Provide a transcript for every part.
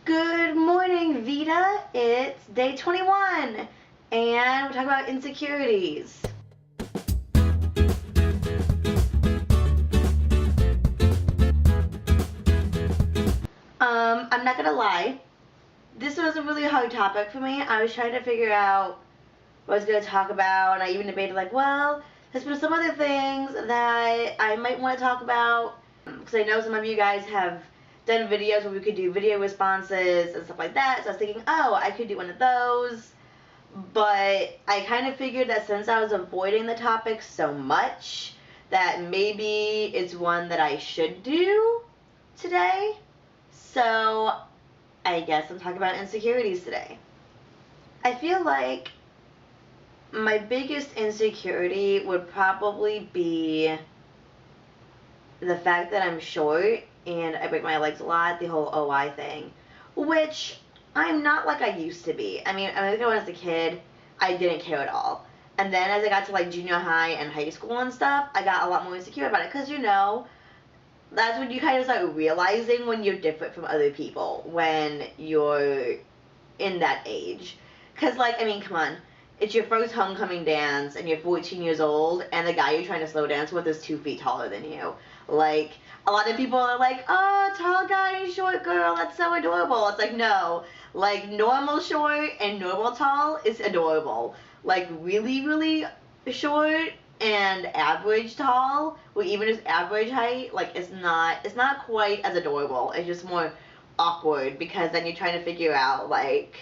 Good morning, VEDA. It's day 21, and we're talking about insecurities. I'm not gonna lie, this was a really hard topic for me. I was trying to figure out what I was gonna talk about, and I even debated like, well, there's been some other things that I might want to talk about, because I know some of you guys have done videos where we could do video responses and stuff like that, so I was thinking, oh, I could do one of those, but I kind of figured that since I was avoiding the topic so much, that maybe it's one that I should do today. So I guess I'm talking about insecurities today. I feel like my biggest insecurity would probably be the fact that I'm short and I break my legs a lot, the whole OI thing, which I'm not like I used to be. I mean, I think when I was a kid, I didn't care at all. And then as I got to like junior high and high school and stuff, I got a lot more insecure about it, because that's when you kind of start realizing when you're different from other people, when you're in that age. Because, like, I mean, come on. It's your first homecoming dance, and you're 14 years old, and the guy you're trying to slow dance with is 2 feet taller than you. Like, a lot of people are like, oh, tall guy and short girl, that's so adorable. It's like, no. Like, normal short and normal tall is adorable. Like, really, really short and average tall, or even just average height, like, it's not quite as adorable. It's just more awkward, because then you're trying to figure out, like,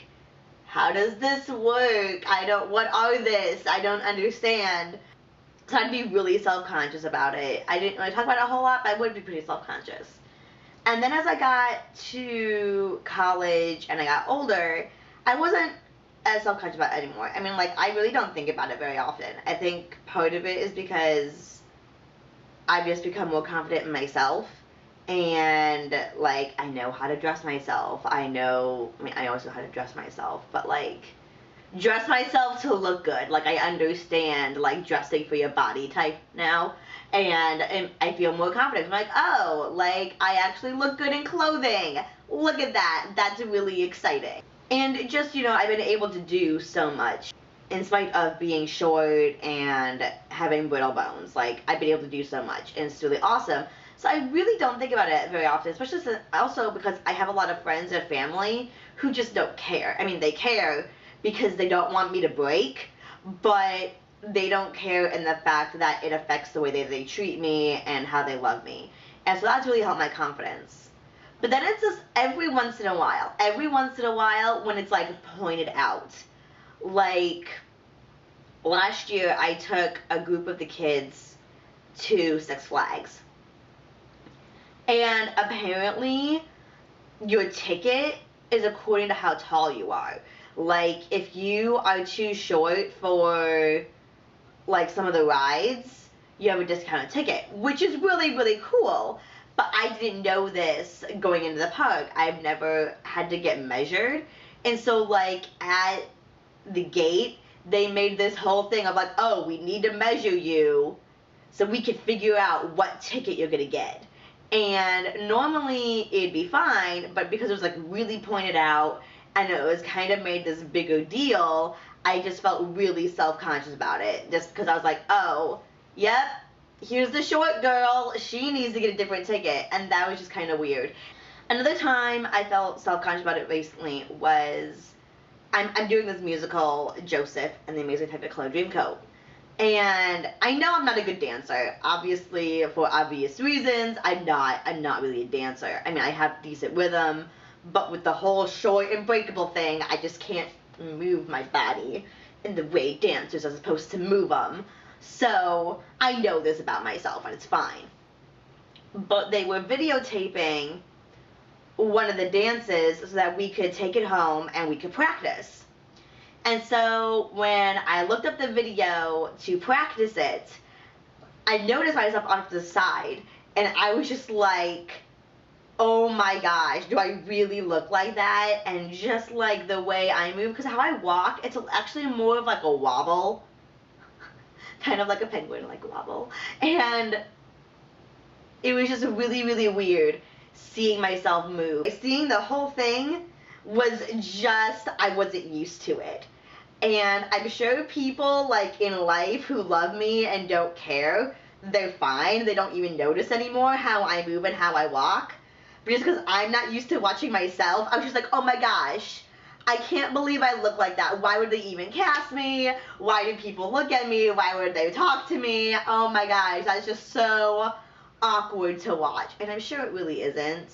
how does this work? What are this? I don't understand. So I'd be really self-conscious about it. I didn't really talk about it a whole lot, but I would be pretty self-conscious. And then as I got to college and I got older, I wasn't as self-conscious about it anymore. I mean, like, I really don't think about it very often. I think part of it is because I've just become more confident in myself, and, like, I know how to dress myself. I mean, I always know how to dress myself, but, like, dress myself to look good. Like, I understand, like, dressing for your body type now, and I feel more confident. I'm like, oh, like, I actually look good in clothing. Look at that. That's really exciting. And just, I've been able to do so much in spite of being short and having brittle bones. Like, I've been able to do so much, and it's really awesome. So I really don't think about it very often, especially also because I have a lot of friends and family who just don't care. I mean, they care because they don't want me to break, but they don't care in the fact that it affects the way they treat me and how they love me. And so that's really helped my confidence. But then it's just every once in a while when it's, like, pointed out. Like, last year I took a group of the kids to Six Flags. And apparently your ticket is according to how tall you are. Like, if you are too short for, like, some of the rides, you have a discounted ticket, which is really, really cool. But I didn't know this going into the park. I've never had to get measured. And so, like, at the gate, they made this whole thing of, like, oh, we need to measure you so we can figure out what ticket you're going to get. And normally it'd be fine, but because it was, like, really pointed out and it was kind of made this bigger deal, I just felt really self-conscious about it. Just because I was like, oh, yep, here's the short girl, she needs to get a different ticket. And that was just kind of weird. Another time I felt self-conscious about it recently was, I'm doing this musical, Joseph and the Amazing Technicolor Dreamcoat. And I know I'm not a good dancer, obviously, for obvious reasons. I'm not really a dancer. I mean, I have decent rhythm, but with the whole short and breakable thing, I just can't move my body in the way dancers are supposed to move them. So I know this about myself, and it's fine. But they were videotaping one of the dances so that we could take it home and we could practice. And so when I looked up the video to practice it, I noticed myself off to the side, and I was just like, oh my gosh, do I really look like that? And just like the way I move, because how I walk, it's actually more of like a wobble, kind of like a penguin, like a wobble. And it was just really, really weird seeing myself move. Seeing the whole thing was just, I wasn't used to it. And I'm sure people like in life who love me and don't care, they're fine. They don't even notice anymore how I move and how I walk. But just because I'm not used to watching myself, I was just like, oh my gosh, I can't believe I look like that. Why would they even cast me? Why do people look at me? Why would they talk to me? Oh my gosh, that's just so awkward to watch. And I'm sure it really isn't.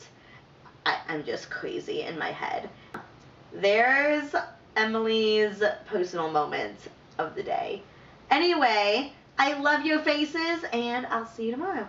I'm just crazy in my head. There's Emily's personal moment of the day. Anyway, I love your faces, and I'll see you tomorrow.